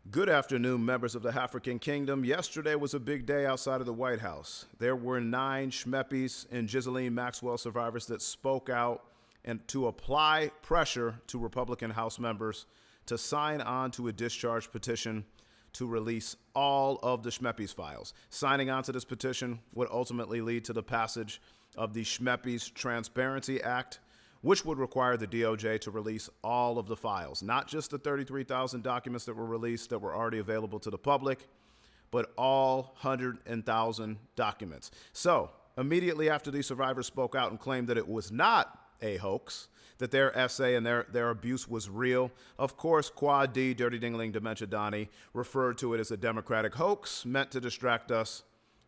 Good afternoon, members of the African Kingdom. Yesterday was a big day outside of the White House. There were 9 Schmeppes and Ghislaine Maxwell survivors that spoke out and to apply pressure to Republican House members to sign on to a discharge petition to release all of the Schmeppes files. Signing on to this petition would ultimately lead to the passage of the Schmeppes Transparency Act, which would require the DOJ to release all of the files, not just the 33,000 documents that were released that were already available to the public, but all 100,000 documents. So immediately after these survivors spoke out and claimed that it was not a hoax, that their essay and their abuse was real, of course, Quad D, Dirty Dingling Dementia Donnie, referred to it as a Democratic hoax meant to distract us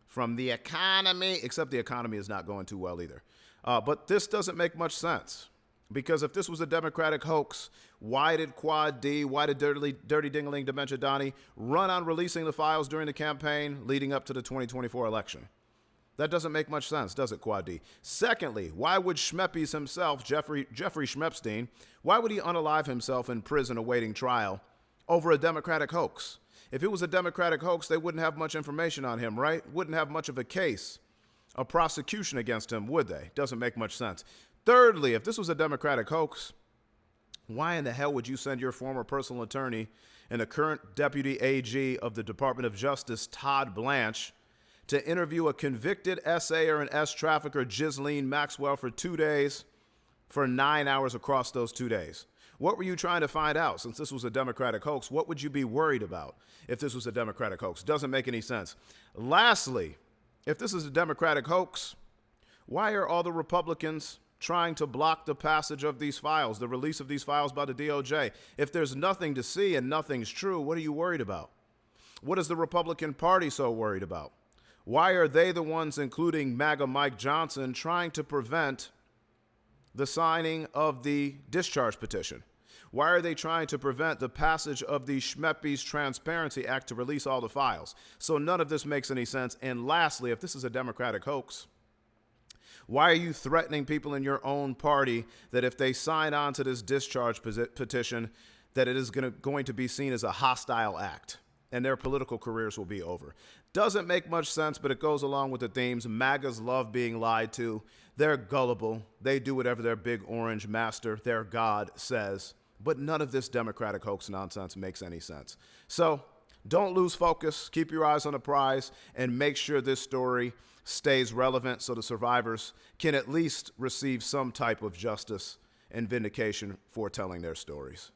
from the economy, except the economy is not going too well either. But this doesn't make much sense, because if this was a Democratic hoax, why did Quad D, why did Dirty Dingling Dementia Donnie run on releasing the files during the campaign leading up to the 2024 election? That doesn't make much sense, does it, Quad D? Secondly, why would Schmeppes himself, Jeffrey Schmepstein, why would he unalive himself in prison awaiting trial over a Democratic hoax? If it was a Democratic hoax, they wouldn't have much information on him, right? Wouldn't have much of a case, a prosecution against him, would they? Doesn't make much sense. Thirdly, if this was a Democratic hoax, why in the hell would you send your former personal attorney and the current Deputy AG of the Department of Justice, Todd Blanche, to interview a convicted SAer and S trafficker, Ghislaine Maxwell, for 2 days, for 9 hours across those 2 days? What were you trying to find out? Since this was a Democratic hoax, what would you be worried about if this was a Democratic hoax? Doesn't make any sense. Lastly, if this is a Democratic hoax, why are all the Republicans trying to block the passage of these files, the release of these files by the DOJ? If there's nothing to see and nothing's true, what are you worried about? What is the Republican Party so worried about? Why are they the ones, including MAGA Mike Johnson, trying to prevent the signing of the discharge petition? Why are they trying to prevent the passage of the Schmeppes Transparency Act to release all the files? So none of this makes any sense. And lastly, if this is a Democratic hoax, why are you threatening people in your own party that if they sign on to this discharge petition, that it is going to be seen as a hostile act and their political careers will be over? Doesn't make much sense, but it goes along with the themes. MAGAs love being lied to. They're gullible. They do whatever their big orange master, their God, says. But none of this Democratic hoax nonsense makes any sense. So don't lose focus. Keep your eyes on the prize and make sure this story stays relevant so the survivors can at least receive some type of justice and vindication for telling their stories.